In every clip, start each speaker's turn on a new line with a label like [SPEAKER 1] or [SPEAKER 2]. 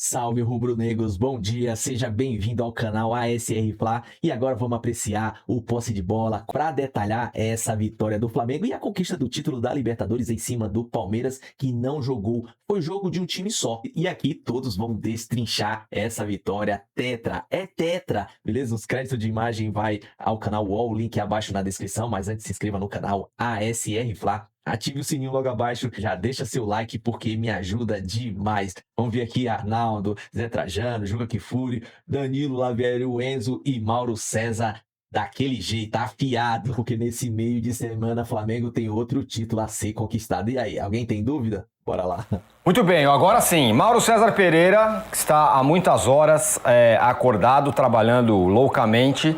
[SPEAKER 1] Salve rubro-negros, bom dia, seja bem-vindo ao canal ASR Fla e agora vamos apreciar o posse de bola para detalhar essa vitória do Flamengo e a conquista do título da Libertadores em cima do Palmeiras, que não jogou, foi jogo de um time só. E aqui todos vão destrinchar essa vitória tetra, beleza? Os créditos de imagem vai ao canal UOL, o link abaixo na descrição, mas antes se inscreva no canal ASR Fla. Ative o sininho logo abaixo, já deixa seu like porque me ajuda demais. Vamos ver aqui Arnaldo, Zé Trajano, Juca Kfouri, Danilo Lavieri, Enzo e Mauro César daquele jeito, afiado, porque nesse meio de semana Flamengo tem outro título a ser conquistado. E aí, alguém tem dúvida? Bora lá.
[SPEAKER 2] Muito bem, agora sim, Mauro César Pereira, que está há muitas horas acordado, trabalhando loucamente,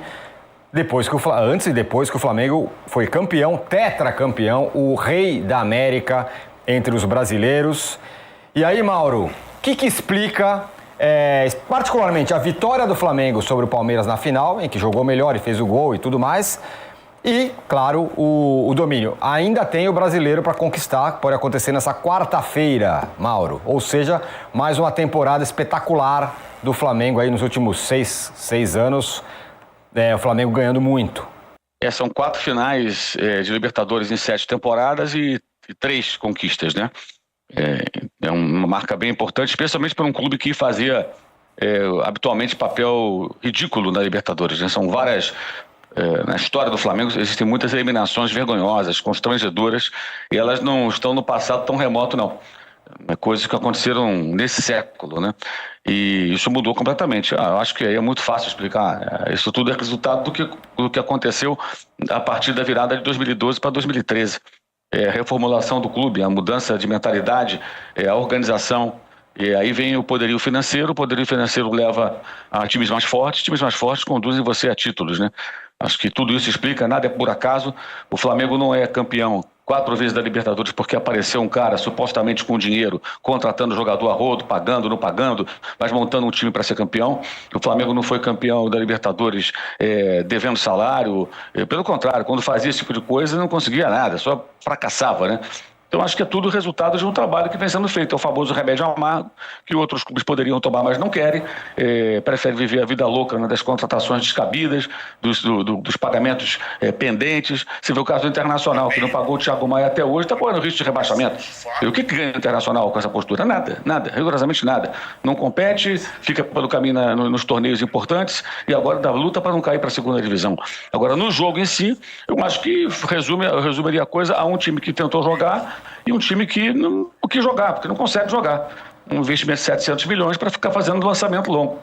[SPEAKER 2] antes e depois que o Flamengo foi campeão, tetracampeão, o rei da América entre os brasileiros. E aí, Mauro, o que explica particularmente a vitória do Flamengo sobre o Palmeiras na final, em que jogou melhor e fez o gol e tudo mais, e, claro, o domínio. Ainda tem o brasileiro para conquistar, que pode acontecer nessa quarta-feira, Mauro. Ou seja, mais uma temporada espetacular do Flamengo aí nos últimos seis anos. O Flamengo ganhando muito.
[SPEAKER 3] São 4 finais de Libertadores em 7 temporadas e 3 conquistas, né? É uma marca bem importante, especialmente para um clube que fazia habitualmente papel ridículo na Libertadores, né? São várias... na história do Flamengo existem muitas eliminações vergonhosas, constrangedoras, e elas não estão no passado tão remoto, não. Coisas que aconteceram nesse século, né? E isso mudou completamente. Eu acho que aí é muito fácil explicar. Isso tudo é resultado do que aconteceu a partir da virada de 2012 para 2013. A reformulação do clube, a mudança de mentalidade, a organização. E aí vem o poderio financeiro leva a times mais fortes conduzem você a títulos, né? Acho que tudo isso explica, nada é por acaso. O Flamengo não é campeão 4 vezes da Libertadores porque apareceu um cara supostamente com dinheiro, contratando jogador a rodo, pagando, não pagando, mas montando um time para ser campeão. O Flamengo não foi campeão da Libertadores devendo salário. Pelo contrário, quando fazia esse tipo de coisa não conseguia nada, só fracassava, né? Então acho que é tudo resultado de um trabalho que vem sendo feito. É o famoso remédio amargo, que outros clubes poderiam tomar, mas não querem. Preferem viver a vida louca, né, das contratações descabidas, dos pagamentos pendentes. Você vê o caso do Internacional, que não pagou o Thiago Maia até hoje, está correndo risco de rebaixamento. E o que ganha o Internacional com essa postura? Nada, rigorosamente nada. Não compete, fica pelo caminho nos torneios importantes e agora dá luta para não cair para a segunda divisão. Agora, no jogo em si, eu acho que resumiria a coisa a um time que tentou jogar e um time que não quis jogar, porque não consegue jogar. Um investimento de 700 milhões para ficar fazendo lançamento longo.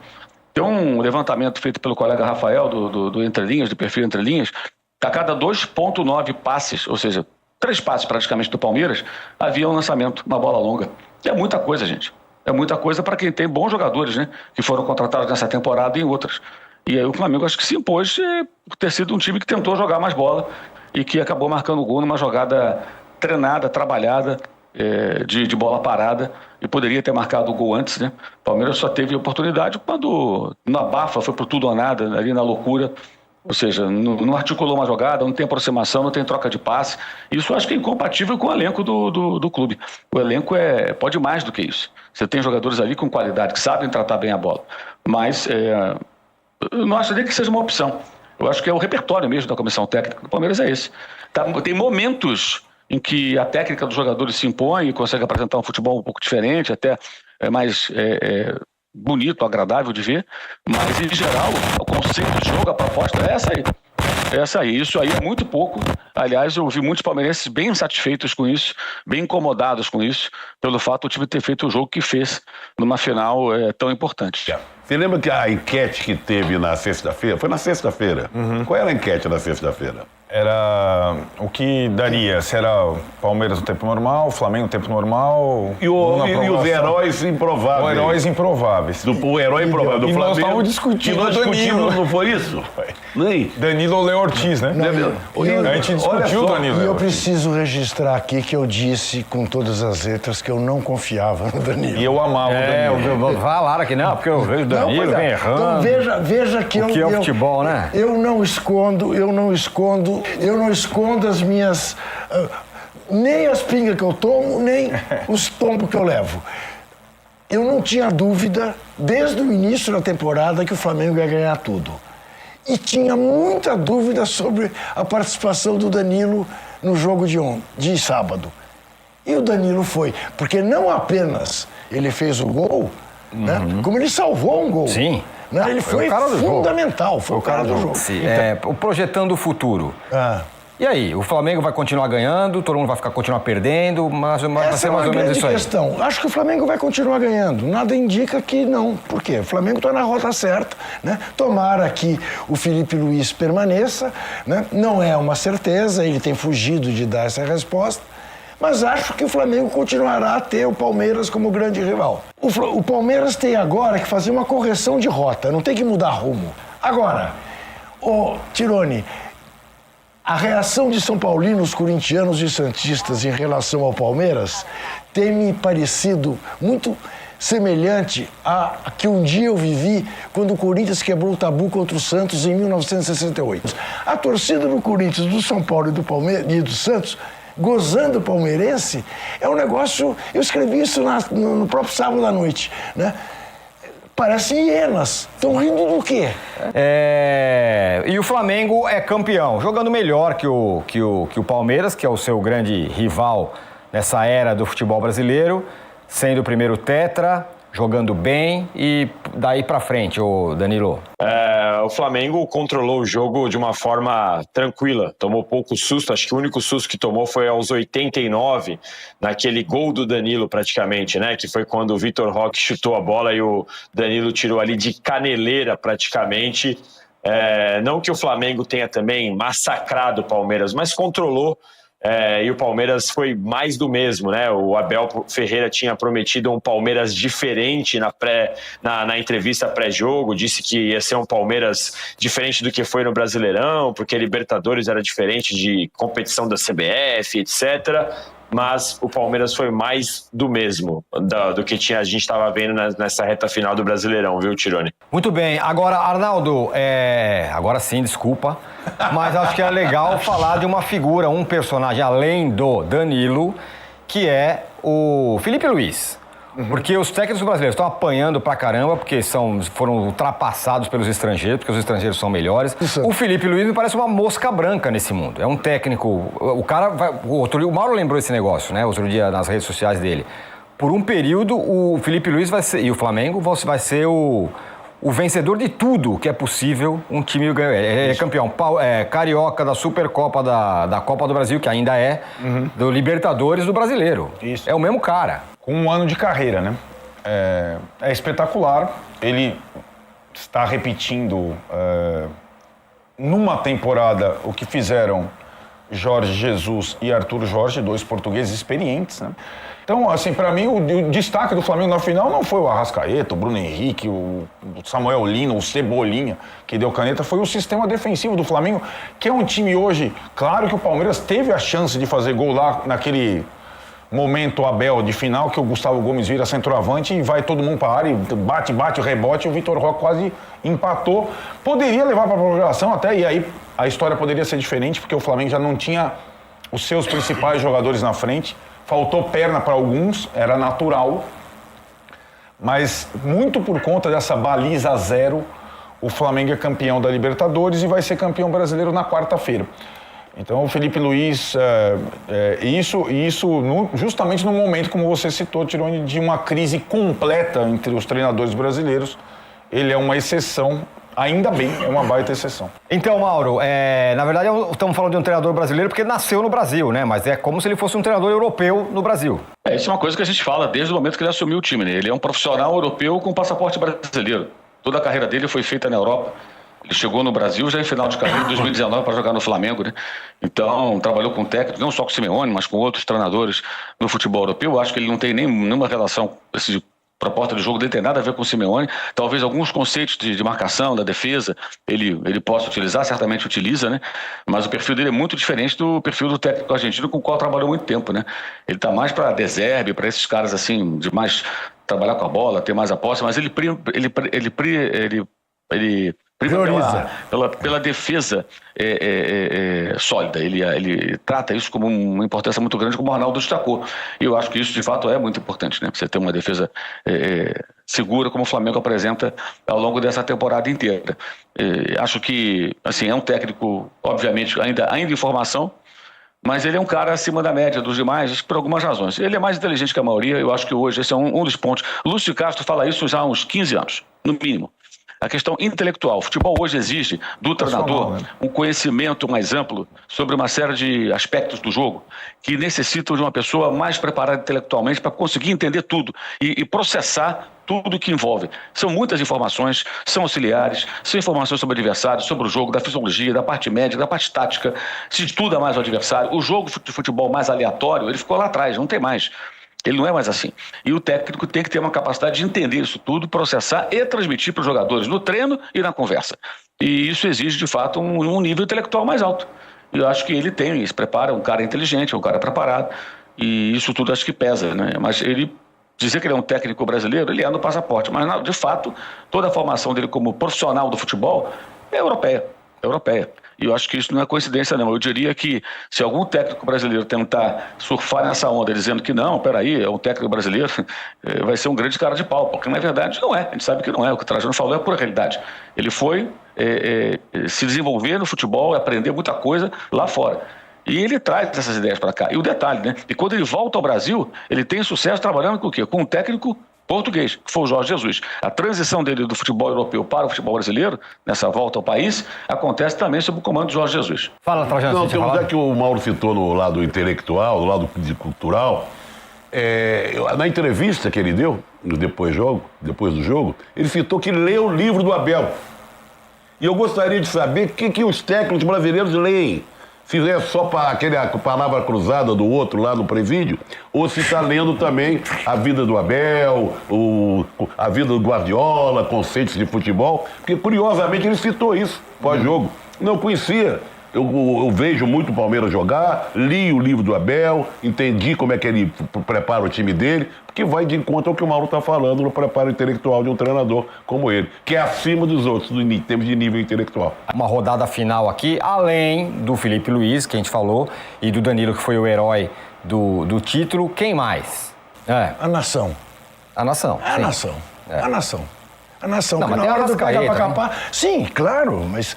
[SPEAKER 3] Tem um levantamento feito pelo colega Rafael, do Entre Linhas, do perfil Entre Linhas, a cada 2,9 passes, ou seja, 3 passes praticamente do Palmeiras, havia um lançamento, uma bola longa. É muita coisa, gente. É muita coisa para quem tem bons jogadores, né? Que foram contratados nessa temporada e em outras. E aí o Flamengo acho que se impôs por ter sido um time que tentou jogar mais bola e que acabou marcando o gol numa jogada treinada, trabalhada, de bola parada, e poderia ter marcado o gol antes, né? O Palmeiras só teve oportunidade quando na bafa, foi por tudo ou nada, ali na loucura, ou seja, não articulou uma jogada, não tem aproximação, não tem troca de passe. Isso acho que é incompatível com o elenco do clube. O elenco pode mais do que isso. Você tem jogadores ali com qualidade, que sabem tratar bem a bola, mas eu não acho nem que seja uma opção. Eu acho que é o repertório mesmo da comissão técnica do Palmeiras é esse. Tem momentos em que a técnica dos jogadores se impõe e consegue apresentar um futebol um pouco diferente, até mais bonito, agradável de ver, mas em geral o conceito de jogo, a proposta é essa aí. Isso aí é muito pouco. Aliás, eu vi muitos palmeirenses bem insatisfeitos com isso, bem incomodados com isso, pelo fato do time ter feito o jogo que fez numa final tão importante.
[SPEAKER 4] Você lembra que a enquete que teve na sexta-feira? Foi na sexta-feira. Uhum. Qual era a enquete na sexta-feira?
[SPEAKER 5] Era o que daria, se era Palmeiras no tempo normal, Flamengo no tempo normal...
[SPEAKER 4] E os heróis improváveis.
[SPEAKER 5] Os heróis improváveis.
[SPEAKER 4] O herói improvável do Flamengo.
[SPEAKER 5] Nós estávamos discutindo.
[SPEAKER 4] E nós discutimos, não foi isso? Nem.
[SPEAKER 5] Danilo ou Léo Ortiz, né? A gente discutiu o Danilo.
[SPEAKER 6] E eu preciso registrar aqui que eu disse com todas as letras que eu não confiava no Danilo.
[SPEAKER 5] E eu amava o Danilo.
[SPEAKER 2] Falaram que não, porque eu vejo o Danilo vem errando.
[SPEAKER 6] Então veja que
[SPEAKER 2] o que é o futebol, né?
[SPEAKER 6] Eu não escondo as minhas... nem as pingas que eu tomo, nem os tombos que eu levo. eu não tinha dúvida, desde o início da temporada, que o Flamengo ia ganhar tudo. E tinha muita dúvida sobre a participação do Danilo no jogo de sábado. E o Danilo foi, porque não apenas ele fez o gol, né, como ele salvou um gol.
[SPEAKER 2] Sim.
[SPEAKER 6] Né, ele foi fundamental, foi o cara do jogo.
[SPEAKER 2] Sim. Projetando o futuro.
[SPEAKER 6] Ah.
[SPEAKER 2] E aí, o Flamengo vai continuar ganhando, todo mundo vai continuar perdendo, mas vai ser mais ou menos isso aí.
[SPEAKER 6] Essa é uma grande questão. Acho que o Flamengo vai continuar ganhando. Nada indica que não. Por quê? O Flamengo está na rota certa, né? Tomara que o Felipe Luiz permaneça, né? Não é uma certeza, ele tem fugido de dar essa resposta, mas acho que o Flamengo continuará a ter o Palmeiras como grande rival. O Palmeiras tem agora que fazer uma correção de rota, não tem que mudar rumo. Agora, Tironi, a reação de São Paulinos, corintianos e santistas em relação ao Palmeiras tem me parecido muito semelhante a que um dia eu vivi quando o Corinthians quebrou o tabu contra o Santos em 1968. A torcida do Corinthians, do São Paulo e do Palmeiras e do Santos, gozando o palmeirense, é um negócio... Eu escrevi isso no próprio sábado à noite, né? Parecem hienas. Estão rindo do quê?
[SPEAKER 2] E o Flamengo é campeão, jogando melhor que o Palmeiras, que é o seu grande rival nessa era do futebol brasileiro, sendo o primeiro tetra, jogando bem e daí pra frente, ô Danilo.
[SPEAKER 7] O Flamengo controlou o jogo de uma forma tranquila, tomou pouco susto, acho que o único susto que tomou foi aos 89, naquele gol do Danilo praticamente, né, que foi quando o Vitor Roque chutou a bola e o Danilo tirou ali de caneleira praticamente. Não que o Flamengo tenha também massacrado o Palmeiras, mas controlou. E o Palmeiras foi mais do mesmo, né? O Abel Ferreira tinha prometido um Palmeiras diferente na entrevista pré-jogo, disse que ia ser um Palmeiras diferente do que foi no Brasileirão, porque Libertadores era diferente de competição da CBF, etc. Mas o Palmeiras foi mais do mesmo do que a gente estava vendo nessa reta final do Brasileirão, viu, Tironi?
[SPEAKER 2] Muito bem. Agora, Arnaldo, agora sim, desculpa, mas acho que é legal falar de uma figura, um personagem além do Danilo, que é o Felipe Luiz. Porque os técnicos brasileiros estão apanhando pra caramba, porque foram ultrapassados pelos estrangeiros, porque os estrangeiros são melhores. Isso. O Felipe Luiz me parece uma mosca branca nesse mundo. É um técnico... O cara vai... O Mauro lembrou esse negócio, né? Outro dia nas redes sociais dele. Por um período, o Felipe Luiz vai ser... E o Flamengo vai ser o vencedor de tudo que é possível um time ganhar. É campeão carioca, da Supercopa, da Copa do Brasil, que ainda é, do Libertadores, do Brasileiro.
[SPEAKER 5] Isso.
[SPEAKER 2] É o mesmo cara.
[SPEAKER 5] Com um ano de carreira, né? É espetacular. Ele está repetindo numa temporada o que fizeram Jorge Jesus e Arthur Jorge, dois portugueses experientes, né? Então, assim, para mim, o destaque do Flamengo na final não foi o Arrascaeta, o Bruno Henrique, o Samuel Lino, o Cebolinha, que deu caneta, foi o sistema defensivo do Flamengo, que é um time hoje... Claro que o Palmeiras teve a chance de fazer gol lá naquele momento Abel de final, que o Gustavo Gomes vira centroavante e vai todo mundo para a área, bate, rebote, e o Vitor Roque quase empatou. Poderia levar para a prorrogação até, e aí a história poderia ser diferente, porque o Flamengo já não tinha os seus principais jogadores na frente. Faltou perna para alguns, era natural, mas muito por conta dessa baliza zero, o Flamengo é campeão da Libertadores e vai ser campeão brasileiro na quarta-feira. Então o Felipe Luiz, justamente no momento, como você citou, Tironi, de uma crise completa entre os treinadores brasileiros, ele é uma exceção. Ainda bem, é uma baita exceção.
[SPEAKER 2] Então, Mauro, na verdade estamos falando de um treinador brasileiro porque nasceu no Brasil, né? Mas é como se ele fosse um treinador europeu no Brasil.
[SPEAKER 3] Isso é uma coisa que a gente fala desde o momento que ele assumiu o time, né? Ele é um profissional europeu com passaporte brasileiro. Toda a carreira dele foi feita na Europa. Ele chegou no Brasil já em final de carreira de 2019 para jogar no Flamengo, né? Então, trabalhou com técnico, não só com o Simeone, mas com outros treinadores no futebol europeu. Eu acho que ele não tem nenhuma relação de proposta de jogo dele, tem nada a ver com o Simeone. Talvez alguns conceitos de marcação, da defesa, ele possa utilizar, certamente utiliza, né? Mas o perfil dele é muito diferente do perfil do técnico argentino, com o qual trabalhou muito tempo, né? Ele tá mais para De Zerbi, para esses caras assim, de mais trabalhar com a bola, ter mais a posse, mas ele pela defesa sólida. Ele trata isso como uma importância muito grande, como o Arnaldo destacou. E eu acho que isso, de fato, é muito importante, né? Você ter uma defesa segura, como o Flamengo apresenta ao longo dessa temporada inteira. Acho que, assim, é um técnico, obviamente, ainda em formação, mas ele é um cara acima da média dos demais, por algumas razões. Ele é mais inteligente que a maioria, eu acho que hoje esse é um dos pontos. Lúcio Castro fala isso já há uns 15 anos, no mínimo. A questão intelectual. O futebol hoje exige do treinador um conhecimento mais amplo sobre uma série de aspectos do jogo que necessitam de uma pessoa mais preparada intelectualmente para conseguir entender tudo e processar tudo que envolve. São muitas informações, são auxiliares, são informações sobre o adversário, sobre o jogo, da fisiologia, da parte médica, da parte tática, se estuda mais o adversário. O jogo de futebol mais aleatório, ele ficou lá atrás, não tem mais. Ele não é mais assim. E o técnico tem que ter uma capacidade de entender isso tudo, processar e transmitir para os jogadores no treino e na conversa. E isso exige, de fato, um nível intelectual mais alto. E eu acho que ele se prepara, um cara inteligente, um cara preparado. E isso tudo acho que pesa, né? Mas ele dizer que ele é um técnico brasileiro, ele é no passaporte. Mas, de fato, toda a formação dele como profissional do futebol é europeia. E eu acho que isso não é coincidência, não. Eu diria que se algum técnico brasileiro tentar surfar nessa onda dizendo que não, peraí, é um técnico brasileiro, vai ser um grande cara de pau, porque na verdade não é. A gente sabe que não é. O que o Trajano falou é a pura realidade. Ele foi se desenvolver no futebol, aprender muita coisa lá fora. E ele traz essas ideias para cá. E o detalhe, né? E quando ele volta ao Brasil, ele tem sucesso trabalhando com o quê? Com um técnico português, que foi o Jorge Jesus. A transição dele do futebol europeu para o futebol brasileiro, nessa volta ao país, acontece também sob o comando de Jorge Jesus.
[SPEAKER 2] Fala, Trajano.
[SPEAKER 4] Não, já que o Mauro citou no lado intelectual, no lado cultural, na entrevista que ele deu, depois do jogo, ele citou que leu o livro do Abel. E eu gostaria de saber o que os técnicos brasileiros leem. Se é só para aquela palavra cruzada do outro lá no presídio, ou se está lendo também a vida do Abel, a vida do Guardiola, conceitos de futebol, porque curiosamente ele citou isso pós-jogo. Não conhecia. Eu vejo muito o Palmeiras jogar, li o livro do Abel, entendi como é que ele prepara o time dele, porque vai de encontro ao que o Mauro está falando no preparo intelectual de um treinador como ele, que é acima dos outros em termos de nível intelectual.
[SPEAKER 2] Uma rodada final aqui, além do Felipe Luiz, que a gente falou, e do Danilo, que foi o herói do título. Quem mais?
[SPEAKER 6] A nação.
[SPEAKER 2] A nação.
[SPEAKER 6] A nação. A nação. A nação.
[SPEAKER 2] Não,
[SPEAKER 6] que
[SPEAKER 2] mas
[SPEAKER 6] na hora do
[SPEAKER 2] Arrascaeta,
[SPEAKER 6] pegar pra capar. Sim, claro, mas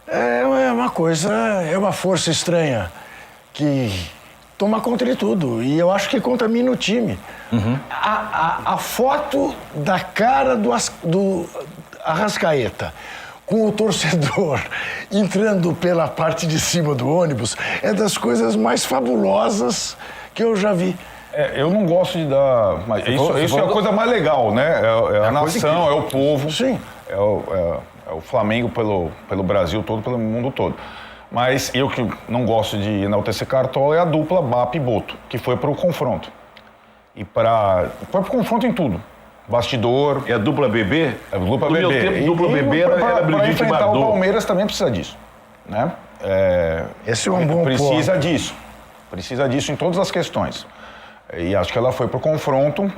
[SPEAKER 6] é uma coisa, é uma força estranha que toma conta de tudo. E eu acho que contamina o time. Uhum. A foto da cara do Arrascaeta com o torcedor entrando pela parte de cima do ônibus é das coisas mais fabulosas que eu já vi.
[SPEAKER 5] Eu não gosto de dar... Mas isso é a coisa mais legal, né? É a nação, é o povo.
[SPEAKER 6] Sim.
[SPEAKER 5] É o Flamengo pelo Brasil todo, pelo mundo todo. Mas eu que não gosto de enaltecer Cartola é a dupla BAP e Boto, que foi para o confronto. Foi para o confronto em tudo. Bastidor.
[SPEAKER 4] É a dupla BB?
[SPEAKER 5] É a dupla BB.
[SPEAKER 4] No meu tempo, dupla BB era Brigitte
[SPEAKER 5] Para enfrentar
[SPEAKER 4] Bardot.
[SPEAKER 5] o Palmeiras também precisa disso. Né?
[SPEAKER 6] Esse é um bom
[SPEAKER 5] Precisa
[SPEAKER 6] ponto.
[SPEAKER 5] disso. Precisa disso em todas as questões. E acho que ela foi pro confronto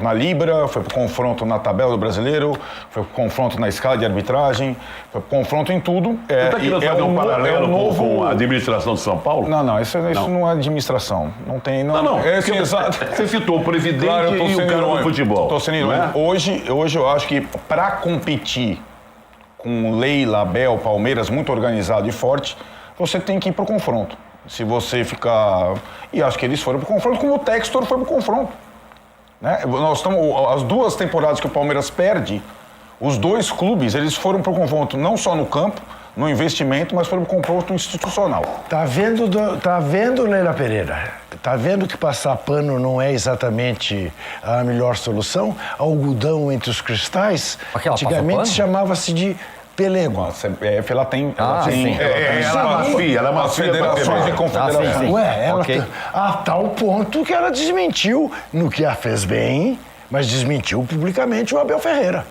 [SPEAKER 5] na Libra, foi pro confronto na tabela do Brasileiro, foi pro confronto na escala de arbitragem, foi pro confronto em tudo.
[SPEAKER 4] Você está querendo fazer um paralelo com a administração de São Paulo?
[SPEAKER 5] Não, isso não é administração. Não tem... Não.
[SPEAKER 4] Você citou o presidente e o cara do futebol.
[SPEAKER 5] Estou sendo irônico. Hoje eu acho que para competir com Leila, Abel, Palmeiras, muito organizado e forte, você tem que ir pro confronto. Se você ficar... E acho que eles foram pro confronto, como o Textor foi pro confronto. Né? As duas temporadas que o Palmeiras perde, os dois clubes, eles foram pro confronto não só no campo, no investimento, mas foram pro confronto institucional.
[SPEAKER 6] Tá vendo, Leila Pereira? Tá vendo que passar pano não é exatamente a melhor solução? Algodão entre os cristais, antigamente chamava-se de pelego.
[SPEAKER 5] A CBF, ela tem...
[SPEAKER 4] Ela é uma
[SPEAKER 5] federações e confederações.
[SPEAKER 6] A tal ponto que ela desmentiu, no que a fez bem, mas desmentiu publicamente o Abel Ferreira.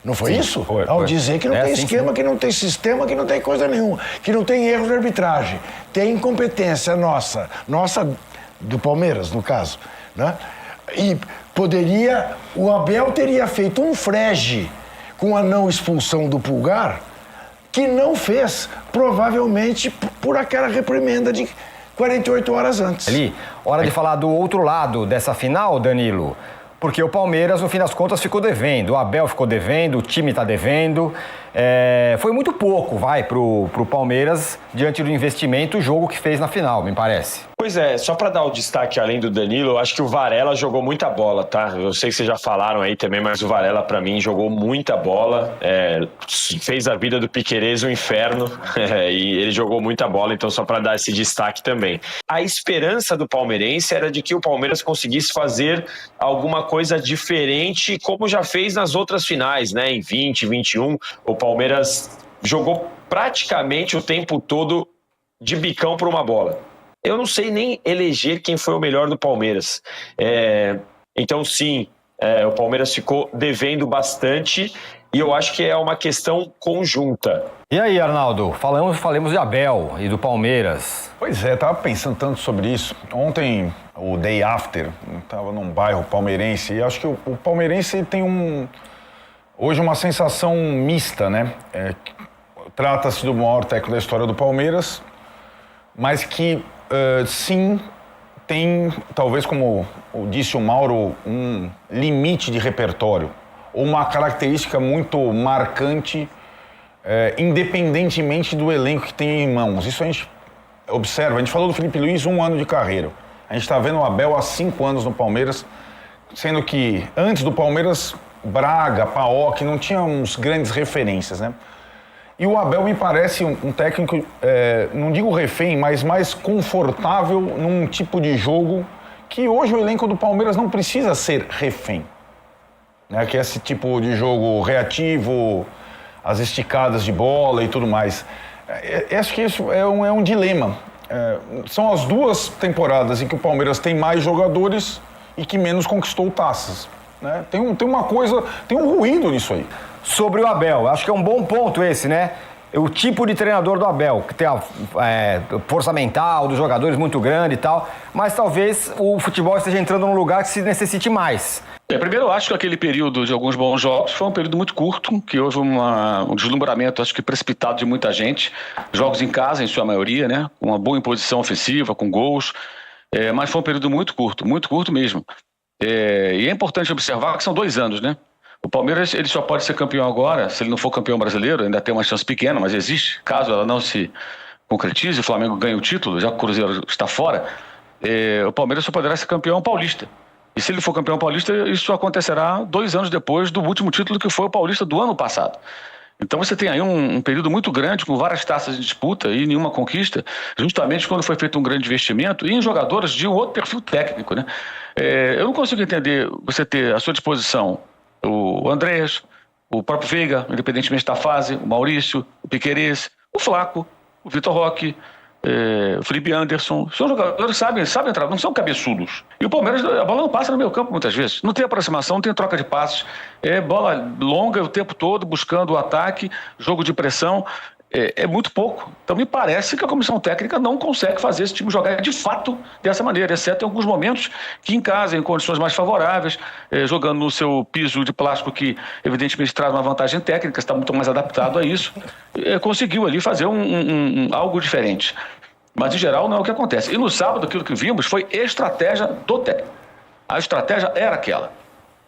[SPEAKER 6] Não foi isso? Ao dizer que não tem esquema, que não tem sistema, que não tem coisa nenhuma, que não tem erro de arbitragem. Tem incompetência nossa do Palmeiras, no caso, né? E o Abel teria feito um frege com a não expulsão do Pulgar, que não fez, provavelmente por aquela reprimenda de 48 horas antes.
[SPEAKER 2] Ali, hora de falar do outro lado dessa final, Danilo, porque o Palmeiras, no fim das contas, ficou devendo, o Abel ficou devendo, o time está devendo. Foi muito pouco, pro Palmeiras, diante do investimento, o jogo que fez na final, me parece.
[SPEAKER 7] Pois é, só para dar o destaque além do Danilo, eu acho que o Varela jogou muita bola, tá? Eu sei que vocês já falaram aí também, mas o Varela, para mim, jogou muita bola, fez a vida do Piquerez um inferno, e ele jogou muita bola, então só para dar esse destaque também. A esperança do palmeirense era de que o Palmeiras conseguisse fazer alguma coisa diferente, como já fez nas outras finais, né? Em 20, 21, o Palmeiras jogou praticamente o tempo todo de bicão por uma bola. Eu não sei nem eleger quem foi o melhor do Palmeiras. Então, sim, o Palmeiras ficou devendo bastante e eu acho que é uma questão conjunta.
[SPEAKER 2] E aí, Arnaldo, falemos de Abel e do Palmeiras.
[SPEAKER 5] Pois é, estava pensando tanto sobre isso. Ontem, o day after, estava num bairro palmeirense e acho que o palmeirense tem hoje uma sensação mista, né? Trata-se do maior técnico da história do Palmeiras, mas que sim, tem, talvez como disse o Mauro, um limite de repertório, ou uma característica muito marcante, independentemente do elenco que tem em mãos. Isso a gente observa, a gente falou do Filipe Luiz, 1 ano de carreira. A gente está vendo o Abel há 5 anos no Palmeiras, sendo que antes do Palmeiras, Braga, Paok, não tínhamos grandes referências, né? E o Abel me parece um técnico, não digo refém, mas mais confortável num tipo de jogo que hoje o elenco do Palmeiras não precisa ser refém. Né? Que é esse tipo de jogo reativo, as esticadas de bola e tudo mais. Acho que isso é um dilema. São as 2 temporadas em que o Palmeiras tem mais jogadores e que menos conquistou taças. Né? Tem uma coisa, tem um ruído nisso aí.
[SPEAKER 2] Sobre o Abel, acho que é um bom ponto esse, né? O tipo de treinador do Abel, que tem a força mental dos jogadores muito grande e tal, mas talvez o futebol esteja entrando num lugar que se necessite mais.
[SPEAKER 3] Primeiro, eu acho que aquele período de alguns bons jogos foi um período muito curto, que houve um deslumbramento, acho que precipitado de muita gente. Jogos em casa, em sua maioria, né? Com uma boa imposição ofensiva, com gols, mas foi um período muito curto mesmo. E é importante observar que são 2 anos, né? O Palmeiras ele só pode ser campeão agora, se ele não for campeão brasileiro, ainda tem uma chance pequena, mas existe, caso ela não se concretize, o Flamengo ganha o título, já que o Cruzeiro está fora, o Palmeiras só poderá ser campeão paulista. E se ele for campeão paulista, isso acontecerá 2 anos depois do último título, que foi o paulista do ano passado. Então você tem aí um período muito grande, com várias taças de disputa e nenhuma conquista, justamente quando foi feito um grande investimento e em jogadores de um outro perfil técnico, né? Eu não consigo entender você ter à sua disposição o Andrés, o próprio Veiga, independentemente da fase, o Maurício, o Piquerez, o Flaco, o Vitor Roque, o Felipe Anderson. São jogadores que sabem entrar, não são cabeçudos. E o Palmeiras, a bola não passa no meio campo muitas vezes. Não tem aproximação, não tem troca de passes. É bola longa o tempo todo, buscando o ataque, jogo de pressão. É muito pouco. Então me parece que a comissão técnica não consegue fazer esse time jogar de fato dessa maneira, exceto em alguns momentos que em casa, em condições mais favoráveis, jogando no seu piso de plástico que evidentemente traz uma vantagem técnica, está muito mais adaptado a isso, conseguiu ali fazer algo diferente. Mas em geral não é o que acontece. E no sábado aquilo que vimos foi estratégia do técnico. A estratégia era aquela.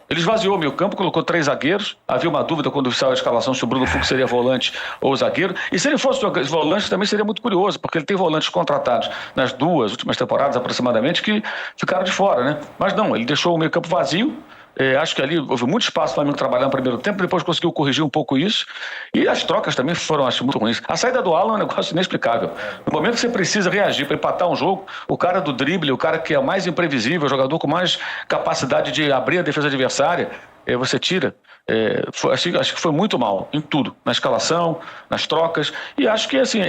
[SPEAKER 3] Ele esvaziou o meio campo, colocou 3 zagueiros. Havia uma dúvida quando saiu a escalação se o Bruno Fux seria volante ou zagueiro. E se ele fosse volante também seria muito curioso, porque ele tem volantes contratados nas 2 últimas temporadas aproximadamente que ficaram de fora, né? Mas não, ele deixou o meio campo vazio. Acho que ali houve muito espaço para o Flamengo trabalhar no primeiro tempo, depois conseguiu corrigir um pouco isso. E as trocas também foram, acho, muito ruins. A saída do Alan é um negócio inexplicável. No momento que você precisa reagir para empatar um jogo, o cara do drible, o cara que é mais imprevisível, o jogador com mais capacidade de abrir a defesa adversária, você tira. Acho que foi muito mal em tudo, na escalação, nas trocas. E acho que assim,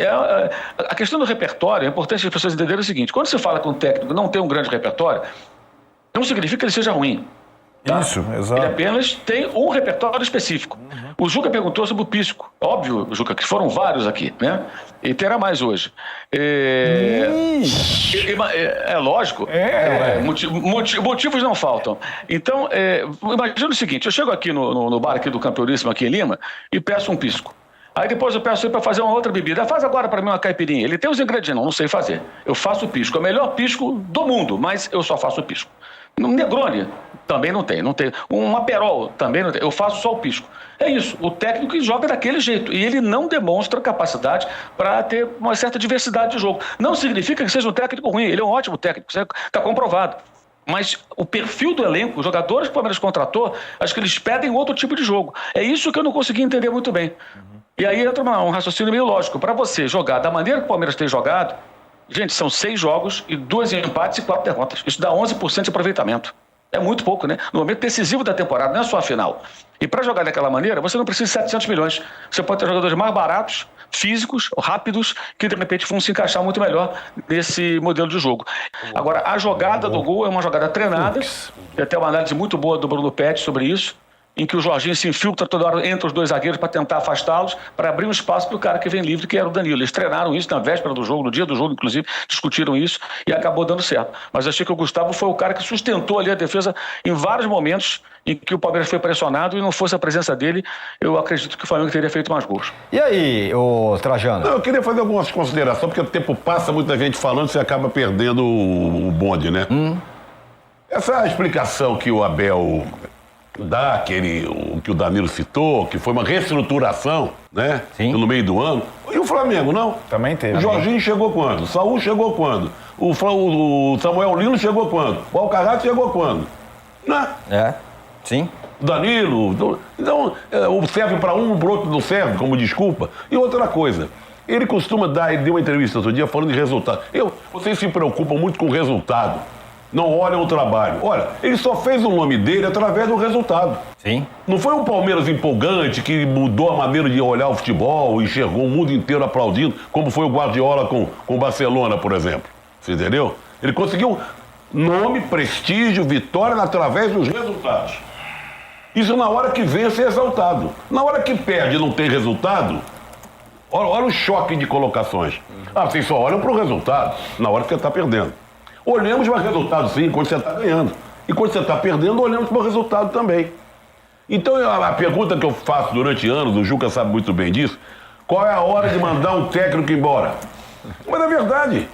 [SPEAKER 3] a questão do repertório, é importante as pessoas entenderem o seguinte: quando você fala que um técnico não tem um grande repertório, não significa que ele seja ruim. Tá?
[SPEAKER 5] Isso, exato.
[SPEAKER 3] Ele apenas tem um repertório específico. O Juca perguntou sobre o Pisco. Óbvio, Juca, que foram vários aqui, né? E terá mais hoje. É lógico. Motivos não faltam. Então, imagina o seguinte, eu chego aqui no bar aqui do Campeoníssimo, aqui em Lima, e peço um Pisco. Aí depois eu peço ele para fazer uma outra bebida. Faz agora para mim uma caipirinha. Ele tem os ingredientes, não sei fazer. Eu faço o Pisco. É o melhor Pisco do mundo, mas eu só faço o Pisco. Um Negroni também não tem. Um Aperol também não tem. Eu faço só o Pisco. É isso. O técnico joga daquele jeito. E ele não demonstra capacidade para ter uma certa diversidade de jogo. Não significa que seja um técnico ruim. Ele é um ótimo técnico. Isso está comprovado. Mas o perfil do elenco, os jogadores que o Palmeiras contratou, acho que eles pedem outro tipo de jogo. É isso que eu não consegui entender muito bem. E aí entra um raciocínio meio lógico. Para você jogar da maneira que o Palmeiras tem jogado, gente, são 6 jogos e 2 empates e 4 derrotas. Isso dá 11% de aproveitamento. É muito pouco, né? No momento decisivo da temporada, não é só a final. E para jogar daquela maneira, você não precisa de 700 milhões. Você pode ter jogadores mais baratos, físicos, rápidos, que de repente vão se encaixar muito melhor nesse modelo de jogo. Agora, a jogada do gol é uma jogada treinada. Tem até uma análise muito boa do Bruno Pet sobre isso, em que o Jorginho se infiltra toda hora entre os dois zagueiros para tentar afastá-los, para abrir um espaço para o cara que vem livre, que era o Danilo. Eles treinaram isso na véspera do jogo, no dia do jogo, inclusive, discutiram isso e acabou dando certo. Mas achei que o Gustavo foi o cara que sustentou ali a defesa em vários momentos em que o Palmeiras foi pressionado e não fosse a presença dele, eu acredito que o Flamengo teria feito mais gols.
[SPEAKER 2] E aí, ô Trajano?
[SPEAKER 4] Não, eu queria fazer algumas considerações, porque o tempo passa, muita gente falando, você acaba perdendo o bonde, né? Essa explicação que o Abel dá, que o Danilo citou, que foi uma reestruturação, né?
[SPEAKER 2] Sim.
[SPEAKER 4] No meio do ano. E o Flamengo, não?
[SPEAKER 5] Também teve.
[SPEAKER 4] O Jorginho chegou quando? O Saúl chegou quando? O Samuel Lino chegou quando? O Alcaraz chegou quando? Né?
[SPEAKER 2] Sim.
[SPEAKER 4] O Danilo. Então, serve para um, para o outro não serve, como desculpa. E outra coisa, ele costuma ele deu uma entrevista outro dia falando de resultado. Vocês se preocupam muito com o resultado. Não olham o trabalho. Olha, ele só fez o nome dele através do resultado.
[SPEAKER 2] Sim.
[SPEAKER 4] Não foi um Palmeiras empolgante que mudou a maneira de olhar o futebol, enxergou o mundo inteiro aplaudindo, como foi o Guardiola com o Barcelona, por exemplo. Você entendeu? Ele conseguiu nome, prestígio, vitória através dos resultados. Isso na hora que vence é exaltado. Na hora que perde e não tem resultado, olha o choque de colocações. Vocês só olham para o resultado na hora que você está perdendo. Olhamos para o resultado, sim, quando você está ganhando. E quando você está perdendo, olhamos para o resultado também. Então, a pergunta que eu faço durante anos, o Juca sabe muito bem disso, qual é a hora de mandar um técnico embora? Mas é verdade.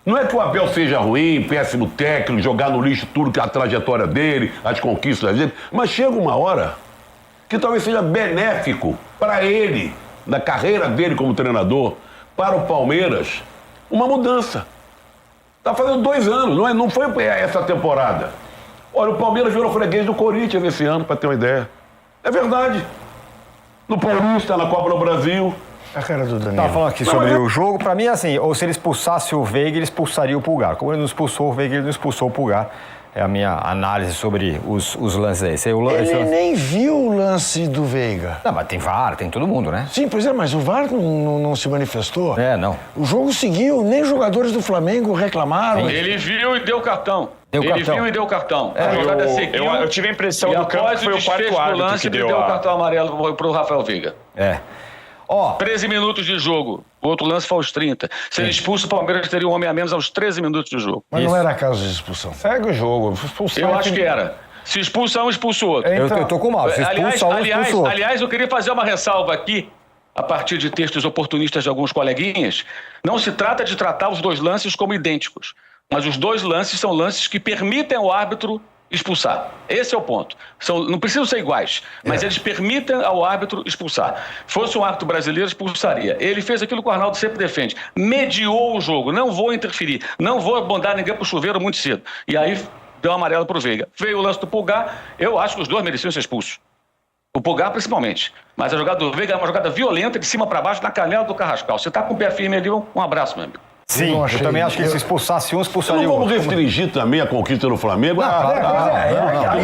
[SPEAKER 4] Não é que o Abel seja ruim, péssimo técnico, jogar no lixo tudo que é a trajetória dele, as conquistas dele, mas chega uma hora que talvez seja benéfico para ele, na carreira dele como treinador, para o Palmeiras, uma mudança. Está fazendo 2 anos, não foi essa temporada. Olha, o Palmeiras virou freguês do Corinthians esse ano, para ter uma ideia. É verdade. No Paulista, na Copa do Brasil.
[SPEAKER 6] A cara do Danilo.
[SPEAKER 2] Tava falando aqui sobre o jogo. Pra mim, assim, ou se ele expulsasse o Veiga, ele expulsaria o Pulgar. Como ele não expulsou o Veiga, ele não expulsou o Pulgar. É a minha análise sobre os lances aí.
[SPEAKER 6] Ele nem viu o lance do Veiga.
[SPEAKER 2] Não, mas tem VAR, tem todo mundo, né?
[SPEAKER 6] Sim, pois é, mas o VAR não se manifestou.
[SPEAKER 2] Não.
[SPEAKER 6] O jogo seguiu, nem jogadores do Flamengo reclamaram.
[SPEAKER 3] Ele viu e deu cartão. Viu e deu cartão. A jogada seguiu.
[SPEAKER 7] Eu tive a impressão do campo que foi o quarto árbitro que deu
[SPEAKER 3] o cartão amarelo pro Rafael Veiga. 13 minutos de jogo. O outro lance foi aos 30. Se ele expulsa, o Palmeiras teria um homem a menos aos 13 minutos de jogo.
[SPEAKER 6] Mas não era caso de expulsão.
[SPEAKER 5] Segue o jogo.
[SPEAKER 3] Eu acho que era. Se expulsa um, expulsa o outro.
[SPEAKER 2] Eu tô com o mal. Se expulsa um, expulsa o outro.
[SPEAKER 3] Aliás, eu queria fazer uma ressalva aqui, a partir de textos oportunistas de alguns coleguinhas. Não se trata de tratar os 2 lances como idênticos, mas os 2 lances são lances que permitem ao árbitro expulsar. Esse é o ponto. Não precisam ser iguais, mas eles permitem ao árbitro expulsar. Fosse um árbitro brasileiro, expulsaria. Ele fez aquilo que o Arnaldo sempre defende. Mediou o jogo. Não vou interferir. Não vou mandar ninguém pro chuveiro muito cedo. E aí deu um amarelo pro Veiga. Veio o lance do Pulgar. Eu acho que os 2 mereciam ser expulsos. O Pulgar, principalmente. Mas a jogada do Veiga é uma jogada violenta, de cima para baixo, na canela do Carrascal. Você tá com o pé firme ali, um abraço, meu amigo.
[SPEAKER 2] Sim, eu também acho que se expulsasse um, expulsaria o outro.
[SPEAKER 4] Não vamos restringir também a conquista do Flamengo?
[SPEAKER 6] A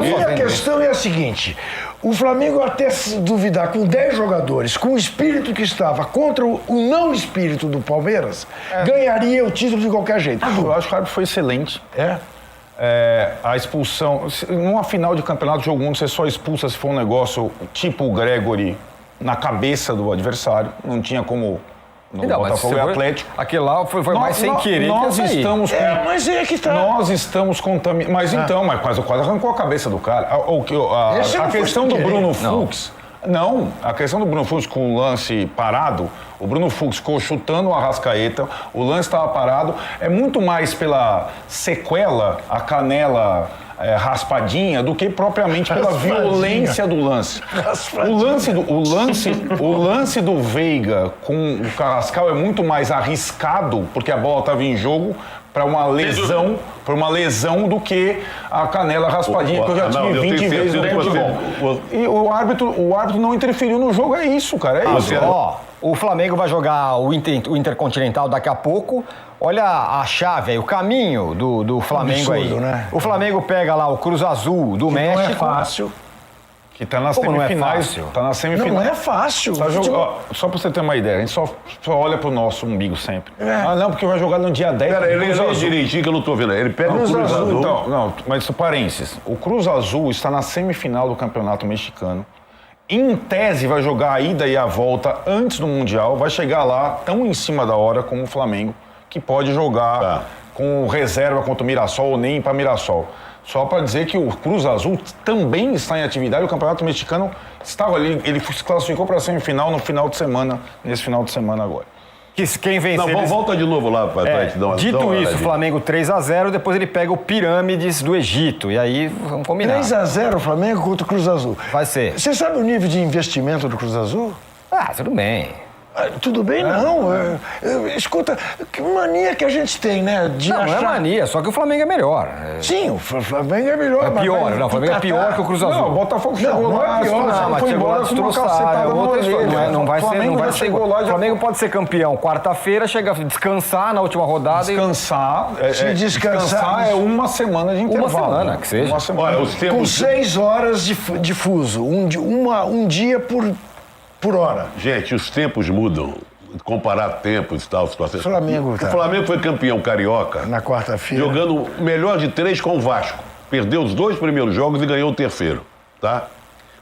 [SPEAKER 6] minha questão é a seguinte: o Flamengo, até se duvidar com 10 jogadores, com o espírito que estava contra o não espírito do Palmeiras, ganharia o título de qualquer jeito.
[SPEAKER 5] Eu acho que o árbitro foi excelente. a expulsão... Numa final de campeonato, jogo único, você só expulsa se for um negócio tipo o Gregory na cabeça do adversário. Não tinha como... No Botafogo e Atlético.
[SPEAKER 2] Aquele lá foi mais sem querer
[SPEAKER 5] nós
[SPEAKER 2] que essa
[SPEAKER 5] estamos
[SPEAKER 2] aí.
[SPEAKER 6] Mas é que tá.
[SPEAKER 5] Nós estamos contaminados. Mas então, mas quase arrancou a cabeça do cara. A questão do Bruno Fux... Não, a questão do Bruno Fux com o lance parado, o Bruno Fux ficou chutando o Arrascaeta, o lance estava parado, é muito mais pela sequela, a canela raspadinha, do que propriamente pela violência do lance. O lance do Veiga com o Carrascal é muito mais arriscado, porque a bola estava em jogo, para uma lesão do que a canela raspadinha que eu já tive 20 vezes no futebol. E o árbitro não interferiu no jogo, é isso, cara, é isso.
[SPEAKER 2] O Flamengo vai jogar o Intercontinental daqui a pouco. Olha a chave aí, o caminho do Flamengo absurdo, aí. Né? O Flamengo pega lá o Cruz Azul do México.
[SPEAKER 6] Não é fácil.
[SPEAKER 5] Que tá nas semifinais. Tá na semifinal.
[SPEAKER 6] Não é fácil.
[SPEAKER 5] Tá só pra você ter uma ideia, a gente só olha pro nosso umbigo sempre. Não, porque vai jogar no dia 10.
[SPEAKER 4] Pera, ele lê direitinho que eu não tô vendo. Ele pega o Cruz Azul.
[SPEAKER 5] Então, não, mas parênteses. O Cruz Azul está na semifinal do Campeonato Mexicano. Em tese, vai jogar a ida e a volta antes do Mundial. Vai chegar lá tão em cima da hora como o Flamengo, que pode jogar com reserva contra o Mirassol ou nem para Mirassol. Só para dizer que o Cruz Azul também está em atividade. O Campeonato Mexicano estava ali, ele se classificou para a semifinal no final de semana, nesse final de semana agora.
[SPEAKER 2] Quem vencer...
[SPEAKER 4] Não, volta de novo lá para te dar uma...
[SPEAKER 2] Dito isso, o Flamengo 3-0, depois ele pega o Pirâmides do Egito. E aí, vamos combinar.
[SPEAKER 6] 3-0 o Flamengo contra o Cruz Azul.
[SPEAKER 2] Vai ser.
[SPEAKER 6] Você sabe o nível de investimento do Cruz Azul?
[SPEAKER 2] Tudo bem.
[SPEAKER 6] Tudo bem, não. Escuta, que mania que a gente tem, né?
[SPEAKER 2] Não é mania, só que o Flamengo é melhor.
[SPEAKER 6] Sim, o Flamengo é melhor.
[SPEAKER 2] É pior, o Flamengo é pior que o Cruz Azul.
[SPEAKER 5] Não, o Botafogo chegou lá,
[SPEAKER 2] mas chegou lá destroçado. Não vai ser igual. O Flamengo pode ser campeão quarta-feira, chega a descansar na última rodada.
[SPEAKER 5] Se descansar é uma semana de intervalo.
[SPEAKER 2] Uma semana, que seja.
[SPEAKER 6] Com 6 horas de fuso, um dia por hora.
[SPEAKER 4] Gente, os tempos mudam. Comparar tempos e tal, situações.
[SPEAKER 6] Flamengo,
[SPEAKER 4] O Flamengo foi campeão carioca.
[SPEAKER 6] Na quarta-feira.
[SPEAKER 4] Jogando melhor de 3 com o Vasco. Perdeu os 2 primeiros jogos e ganhou o terceiro. Tá?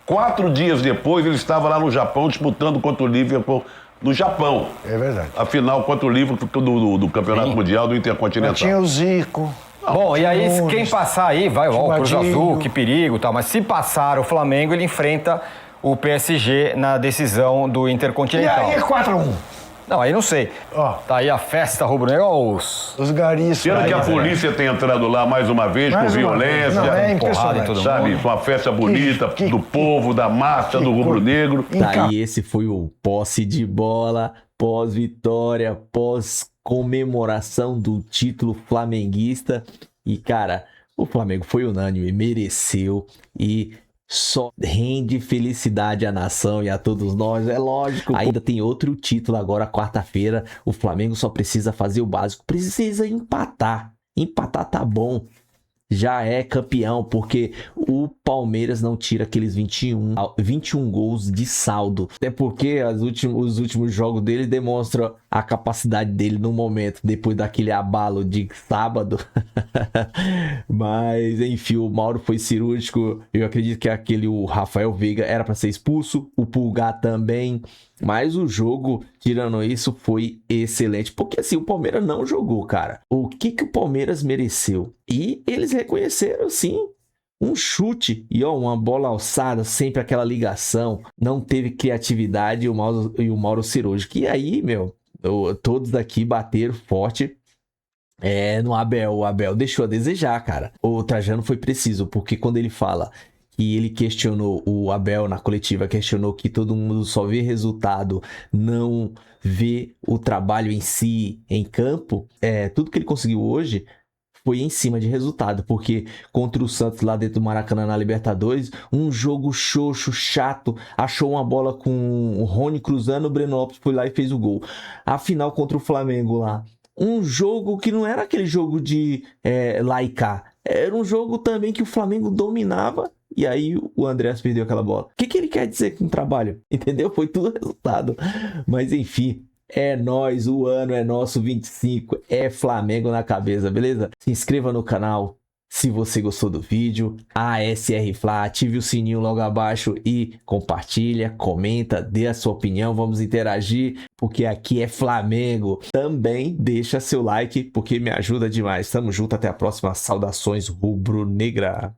[SPEAKER 4] 4 dias depois, ele estava lá no Japão disputando contra o Liverpool no Japão.
[SPEAKER 6] É verdade.
[SPEAKER 4] A final contra o Liverpool do Campeonato Mundial do Intercontinental.
[SPEAKER 6] Tinha o Zico.
[SPEAKER 2] Bom, e aí quem passar aí, vai o Cruz Azul, que perigo e tal. Mas se passar o Flamengo, ele enfrenta o PSG na decisão do Intercontinental.
[SPEAKER 6] E aí é 4-1.
[SPEAKER 2] Não, aí não sei. Tá aí a festa rubro-negra.
[SPEAKER 6] Os garis.
[SPEAKER 4] Pena que a polícia tenha entrado lá mais uma vez com violência.
[SPEAKER 6] Não, é impressionante.
[SPEAKER 4] Sabe, uma festa bonita do povo, da massa, do rubro-negro.
[SPEAKER 1] Tá aí, esse foi o posse de bola, pós-vitória, pós-comemoração do título flamenguista. E, cara, o Flamengo foi unânime, mereceu e só rende felicidade à nação e a todos nós, é lógico. Ainda tem outro título agora, quarta-feira. O Flamengo só precisa fazer o básico, precisa empatar. Empatar tá bom, já é campeão, porque o Palmeiras não tira aqueles 21 gols de saldo. Até porque os últimos jogos dele demonstram a capacidade dele no momento, depois daquele abalo de sábado. Mas, enfim, o Mauro foi cirúrgico. Eu acredito que o Rafael Veiga era para ser expulso, o Pulgar também. Mas o jogo, tirando isso, foi excelente. Porque assim, o Palmeiras não jogou, cara. O que o Palmeiras mereceu? E eles reconheceram, sim, um chute e uma bola alçada, sempre aquela ligação. Não teve criatividade e o Mauro cirúrgico. E aí, todos daqui bateram forte no Abel. O Abel deixou a desejar, cara. O Trajano foi preciso, porque quando ele fala... E ele questionou, o Abel na coletiva questionou que todo mundo só vê resultado, não vê o trabalho em si em campo. Tudo que ele conseguiu hoje foi em cima de resultado, porque contra o Santos lá dentro do Maracanã na Libertadores, um jogo xoxo, chato, achou uma bola com o Rony cruzando, o Breno Lopes foi lá e fez o gol. A final contra o Flamengo lá, um jogo que não era aquele jogo de lá e cá, era um jogo também que o Flamengo dominava. E aí o Andrés perdeu aquela bola. O que ele quer dizer com o trabalho? Entendeu? Foi tudo resultado. Mas enfim, é nóis, o ano é nosso 25. É Flamengo na cabeça, beleza? Se inscreva no canal, Se você gostou do vídeo, ASR Fla, ative o sininho logo abaixo e compartilha, comenta, dê a sua opinião, vamos interagir, porque aqui é Flamengo. Também deixa seu like, porque me ajuda demais. Tamo junto, até a próxima. Saudações rubro-negra.